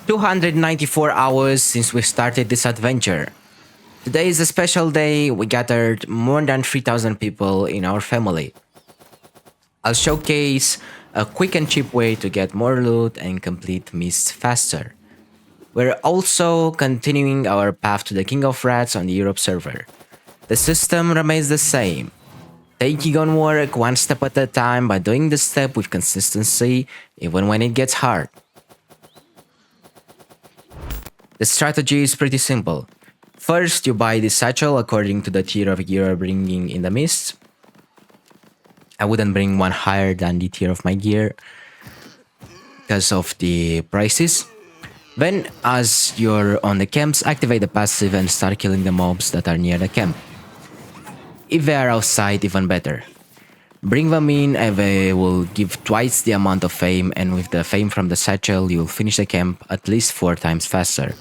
294 hours since we started this adventure. Today is a special day. We gathered more than 3,000 people in our family. I'll showcase a quick and cheap way to get more loot and complete missions faster. We're also continuing our path to the King of Rats on the Europe server. The system remains the same. Taking on work one step at a time by doing the step with consistency even when it gets hard. The strategy is pretty simple. First, you buy the satchel according to the tier of gear you're bringing in the mist. I wouldn't bring one higher than the tier of my gear because of the prices. Then, as you're on the camps, activate the passive and start killing the mobs that are near the camp. If they are outside, even better. Bring them in and they will give twice the amount of fame, and with the fame from the satchel, you'll finish the camp at least 4 times faster.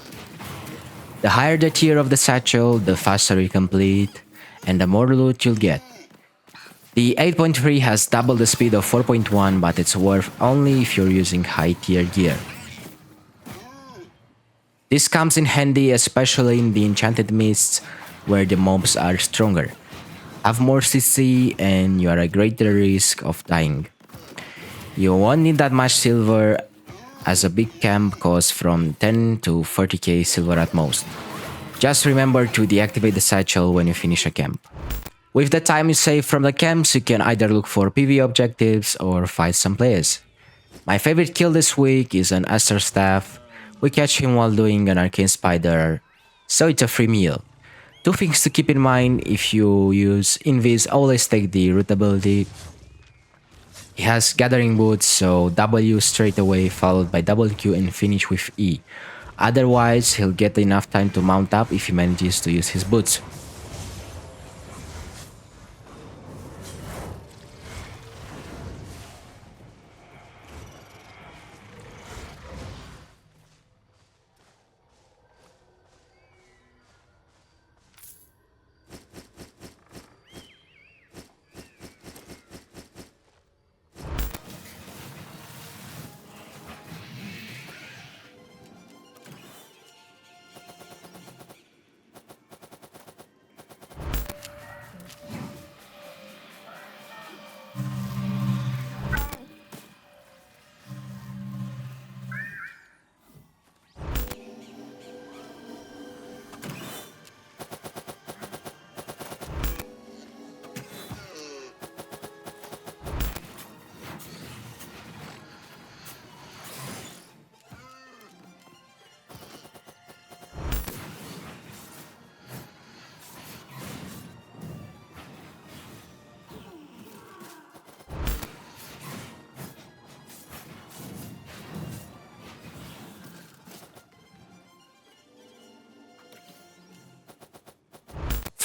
The higher the tier of the satchel, the faster you complete, and the more loot you'll get. The 8.3 has double the speed of 4.1, but it's worth only if you're using high tier gear. This comes in handy especially in the enchanted mists where the mobs are stronger, have more CC, and you are at greater risk of dying. You won't need that much silver, as a big camp costs from 10 to 40k silver at most. Just remember to deactivate the satchel when you finish a camp. With the time you save from the camps, you can either look for PvE objectives or fight some players. My favorite kill this week is an Astral staff. We catch him while doing an arcane spider, so it's a free meal. 2 things to keep in mind: if you use Invis, always take the root ability. He has gathering boots, so W straight away followed by WQ and finish with E. Otherwise, he'll get enough time to mount up if he manages to use his boots.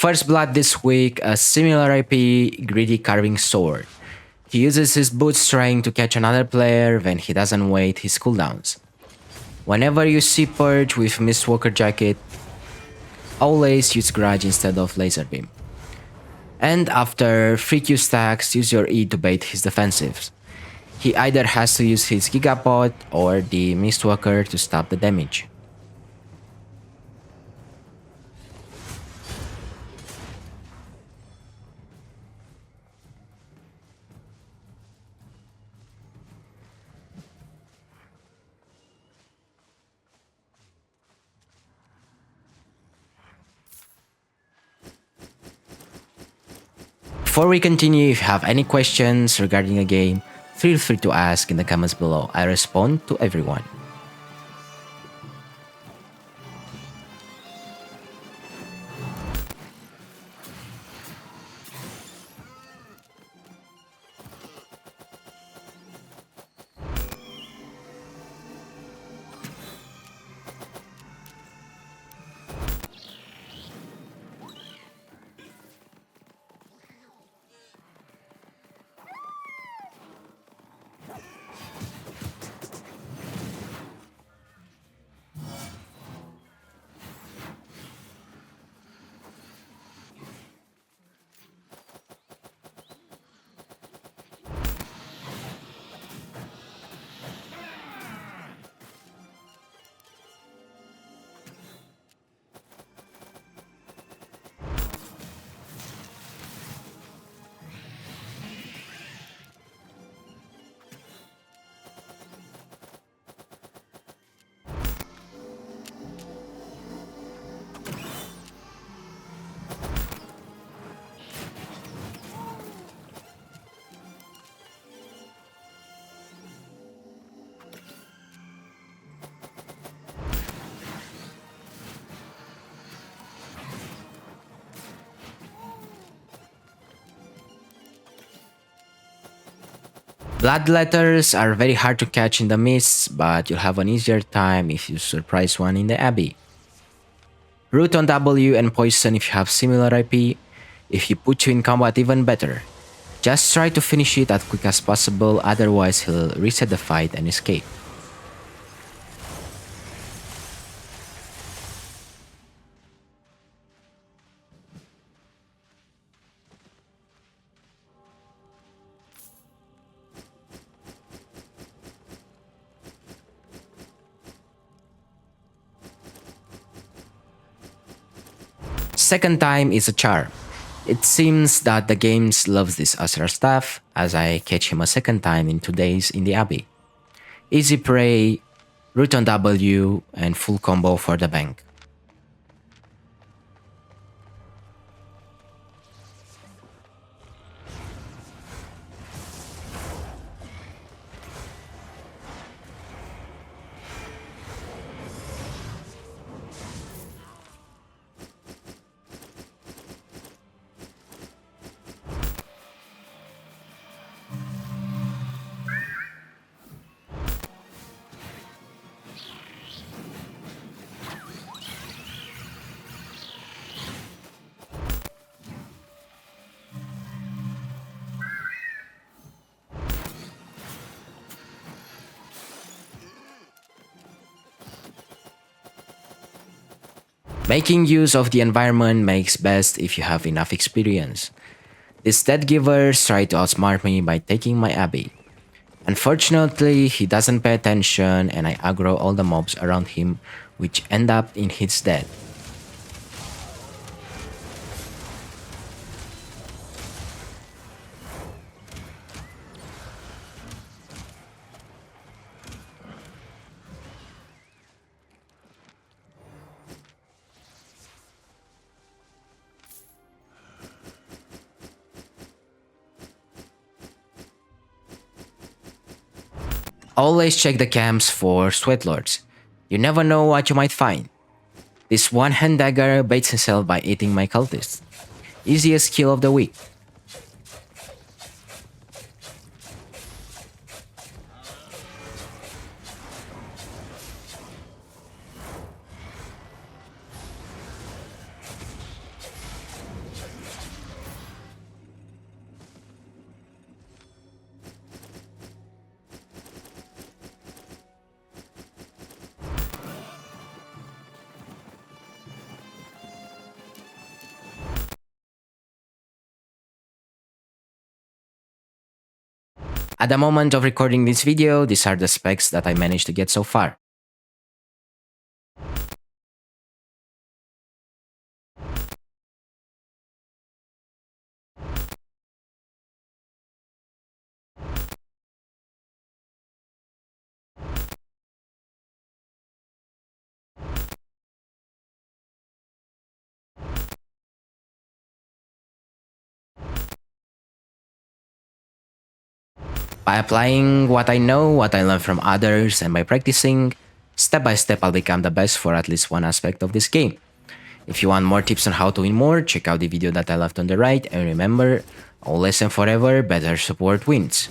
First blood this week, a similar IP, greedy carving sword. He uses his boots trying to catch another player when he doesn't wait his cooldowns. Whenever you see Purge with Mistwalker jacket, always use Grudge instead of Laser Beam. And after 3Q stacks, use your E to bait his defensives. He either has to use his Gigapod or the Mistwalker to stop the damage. Before we continue, if you have any questions regarding the game, feel free to ask in the comments below. I respond to everyone. Bloodletters are very hard to catch in the mists, but you'll have an easier time if you surprise one in the Abbey. Root on W and Poison if you have similar IP. If you put you in combat, even better. Just try to finish it as quick as possible, otherwise he'll reset the fight and escape. Second time is a charm. It seems that the games loves this Astral staff, as I catch him a second time in 2 days in the Abbey. Easy prey, root on W, and full combo for the bank. Making use of the environment makes best if you have enough experience. These dead givers try to outsmart me by taking my Abbey. Unfortunately, he doesn't pay attention and I aggro all the mobs around him, which end up in his death. Always check the camps for sweatlords. You never know what you might find. This one-hand dagger baits himself by eating my cultists. Easiest kill of the week. At the moment of recording this video, these are the specs that I managed to get so far. By applying what I know, what I learn from others, and by practicing, step by step I'll become the best for at least one aspect of this game. If you want more tips on how to win more, check out the video that I left on the right, and remember, always and forever, better support wins.